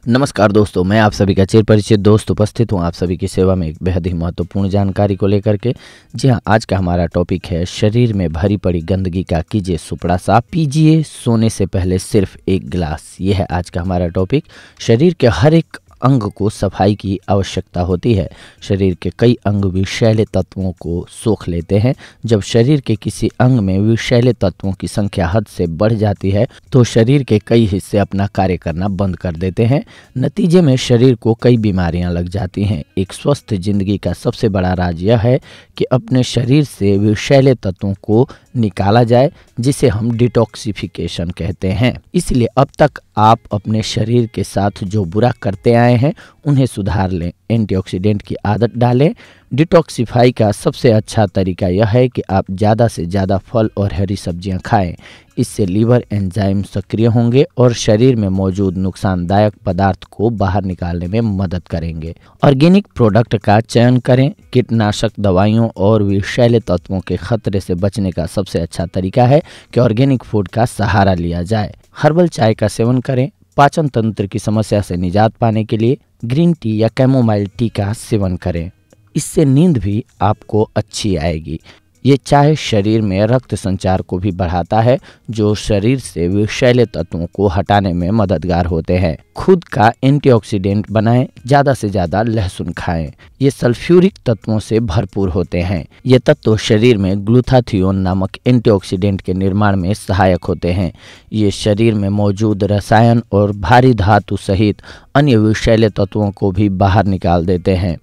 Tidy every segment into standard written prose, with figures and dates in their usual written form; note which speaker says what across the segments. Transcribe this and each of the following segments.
Speaker 1: नमस्कार दोस्तों, मैं आप सभी का चिर परिचित दोस्त उपस्थित हूं आप सभी की सेवा में एक बेहद ही महत्वपूर्ण जानकारी को लेकर के। जी हां, आज का हमारा टॉपिक है शरीर में भरी पड़ी गंदगी का कीजिए सुपड़ा साफ, पीजिए सोने से पहले सिर्फ एक गिलास। ये है आज का हमारा टॉपिक। शरीर के हर एक अंग को सफाई की आवश्यकता होती है। शरीर के कई अंग विषैले तत्वों को सोख लेते हैं। जब शरीर के किसी अंग में विषैले तत्वों की संख्या हद से बढ़ जाती है तो शरीर के कई हिस्से अपना कार्य करना बंद कर देते हैं। नतीजे में शरीर को कई बीमारियां लग जाती हैं। एक स्वस्थ जिंदगी का सबसे बड़ा राज यह है कि अपने शरीर से विषैले तत्वों को निकाला जाए, जिसे हम डिटॉक्सिफिकेशन कहते हैं। इसलिए अब तक आप अपने शरीर के साथ जो बुरा करते आए हैं उन्हें सुधार लें, एंटीऑक्सीडेंट की आदत डालें। डिटॉक्सिफाई का सबसे अच्छा तरीका यह है कि आप ज़्यादा से ज़्यादा फल और हरी सब्जियां खाएं। इससे लीवर एंजाइम सक्रिय होंगे और शरीर में मौजूद नुकसानदायक पदार्थ को बाहर निकालने में मदद करेंगे। ऑर्गेनिक प्रोडक्ट का चयन करें। कीटनाशक दवाइयों और विषैले तत्वों के खतरे से बचने का सबसे अच्छा तरीका है कि ऑर्गेनिक फूड का सहारा लिया जाए। हर्बल चाय का सेवन करें। पाचन तंत्र की समस्या से निजात पाने के लिए ग्रीन टी या कैमोमाइल टी का सेवन करें। इससे नींद भी आपको अच्छी आएगी। ये चाय शरीर में रक्त संचार को भी बढ़ाता है, जो शरीर से विषैले तत्वों को हटाने में मददगार होते हैं। खुद का एंटीऑक्सीडेंट बनाएं। ज़्यादा से ज़्यादा लहसुन खाएं। ये सल्फ्यूरिक तत्वों से भरपूर होते हैं। ये तत्व शरीर में ग्लूटाथियोन नामक एंटीऑक्सीडेंट के निर्माण में सहायक होते हैं। ये शरीर में मौजूद रसायन और भारी धातु सहित अन्य विषैले तत्वों को भी बाहर निकाल देते हैं।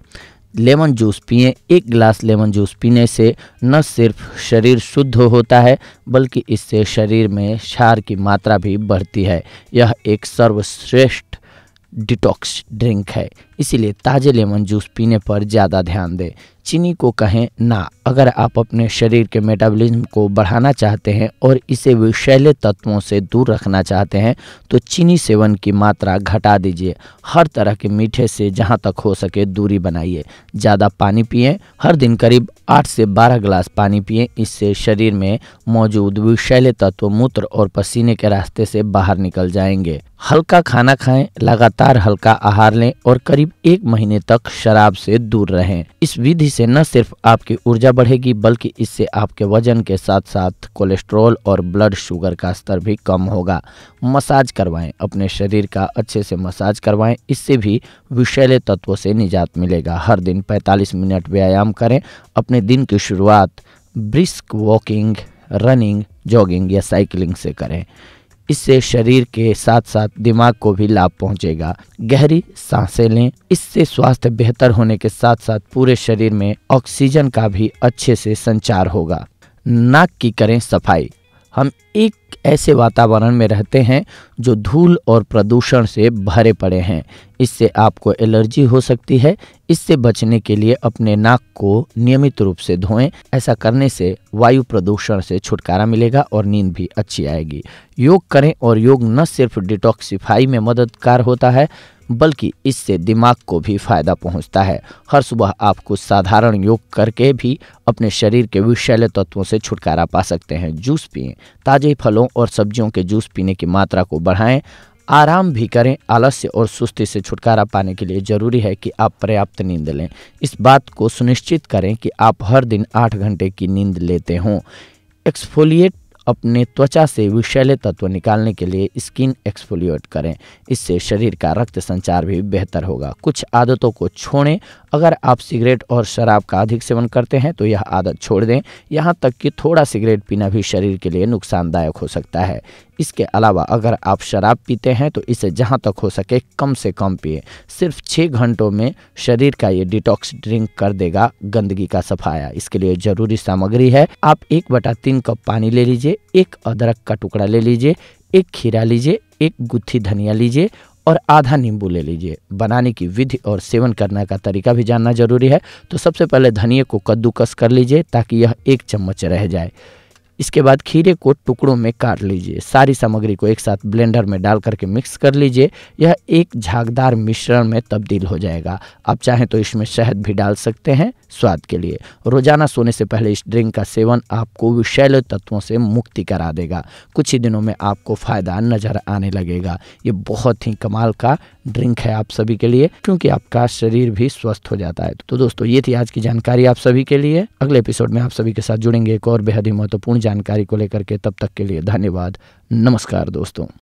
Speaker 1: लेमन जूस पिएं। एक गिलास लेमन जूस पीने से न सिर्फ शरीर शुद्ध होता है बल्कि इससे शरीर में क्षार की मात्रा भी बढ़ती है। यह एक सर्वश्रेष्ठ डिटॉक्स ड्रिंक है, इसीलिए ताज़े लेमन जूस पीने पर ज़्यादा ध्यान दें। चीनी को कहें ना। अगर आप अपने शरीर के मेटाबॉलिज्म को बढ़ाना चाहते हैं और इसे विषैले तत्वों से दूर रखना चाहते हैं तो चीनी सेवन की मात्रा घटा दीजिए। हर तरह के मीठे से जहां तक हो सके दूरी बनाइए। ज़्यादा पानी पिएं। हर दिन करीब 8 से 12 गिलास पानी पिएं। इससे शरीर में मौजूद विषैले तत्व मूत्र और पसीने के रास्ते से बाहर निकल जाएंगे। हल्का खाना खाएं। लगातार हल्का आहार लें और करीब 1 महीने तक शराब से दूर रहें। इस विधि से न सिर्फ आपकी ऊर्जा बढ़ेगी बल्कि इससे आपके वजन के साथ साथ कोलेस्ट्रॉल और ब्लड शुगर का स्तर भी कम होगा। मसाज करवाएं। अपने शरीर का अच्छे से मसाज करवाएं। इससे भी विषैले तत्वों से निजात मिलेगा। हर दिन 45 मिनट व्यायाम करें। अपने दिन की शुरुआत ब्रिस्क वॉकिंग, रनिंग, जॉगिंग या साइकिलिंग से करें। इससे शरीर के साथ साथ दिमाग को भी लाभ पहुंचेगा। गहरी सांसें लें। इससे स्वास्थ्य बेहतर होने के साथ साथ पूरे शरीर में ऑक्सीजन का भी अच्छे से संचार होगा। नाक की करें सफाई। हम एक ऐसे वातावरण में रहते हैं जो धूल और प्रदूषण से भरे पड़े हैं। इससे आपको एलर्जी हो सकती है। इससे बचने के लिए अपने नाक को नियमित रूप से धोएं। ऐसा करने से वायु प्रदूषण से छुटकारा मिलेगा और नींद भी अच्छी आएगी। योग करें। और योग न सिर्फ डिटॉक्सिफाई में मददगार होता है बल्कि इससे दिमाग को भी फायदा पहुंचता है। हर सुबह आप कुछ साधारण योग करके भी अपने शरीर के विषैले तत्वों से छुटकारा पा सकते हैं। जूस पिएं। ताजे फलों और सब्जियों के जूस पीने की मात्रा को बढ़ाएं। आराम भी करें। आलस्य और सुस्ती से छुटकारा पाने के लिए ज़रूरी है कि आप पर्याप्त नींद लें। इस बात को सुनिश्चित करें कि आप हर दिन 8 घंटे की नींद लेते हों। एक्सफोलिएट। अपने त्वचा से विषैले तत्व निकालने के लिए स्किन एक्सफोलिएट करें। इससे शरीर का रक्त संचार भी बेहतर होगा। कुछ आदतों को छोड़ें। अगर आप सिगरेट और शराब का अधिक सेवन करते हैं तो यह आदत छोड़ दें। यहाँ तक कि थोड़ा सिगरेट पीना भी शरीर के लिए नुकसानदायक हो सकता है। इसके अलावा अगर आप शराब पीते हैं तो इसे जहाँ तक हो सके कम से कम पिए। सिर्फ 6 घंटों में शरीर का ये डिटॉक्स ड्रिंक कर देगा गंदगी का सफाया। इसके लिए जरूरी सामग्री है, आप 1/3 कप पानी ले लीजिए, 1 अदरक का टुकड़ा ले लीजिए, 1 खीरा लीजिए, 1 गुत्थी धनिया लीजिए और आधा नींबू ले लीजिए। बनाने की विधि और सेवन करने का तरीका भी जानना जरूरी है। तो सबसे पहले धनिया को कद्दूकस कर लीजिए ताकि यह 1 चम्मच रह जाए। इसके बाद खीरे को टुकड़ों में काट लीजिए। सारी सामग्री को एक साथ ब्लेंडर में डाल करके मिक्स कर लीजिए। यह एक झागदार मिश्रण में तब्दील हो जाएगा। आप चाहें तो इसमें शहद भी डाल सकते हैं स्वाद के लिए। रोजाना सोने से पहले इस ड्रिंक का सेवन आपको विषैले तत्वों से मुक्ति करा देगा। कुछ ही दिनों में आपको फ़ायदा नज़र आने लगेगा। ये बहुत ही कमाल का ड्रिंक है आप सभी के लिए, क्योंकि आपका शरीर भी स्वस्थ हो जाता है। तो दोस्तों ये थी आज की जानकारी आप सभी के लिए। अगले एपिसोड में आप सभी के साथ जुड़ेंगे एक और बेहद ही महत्वपूर्ण जानकारी को लेकर के। तब तक के लिए धन्यवाद। नमस्कार दोस्तों।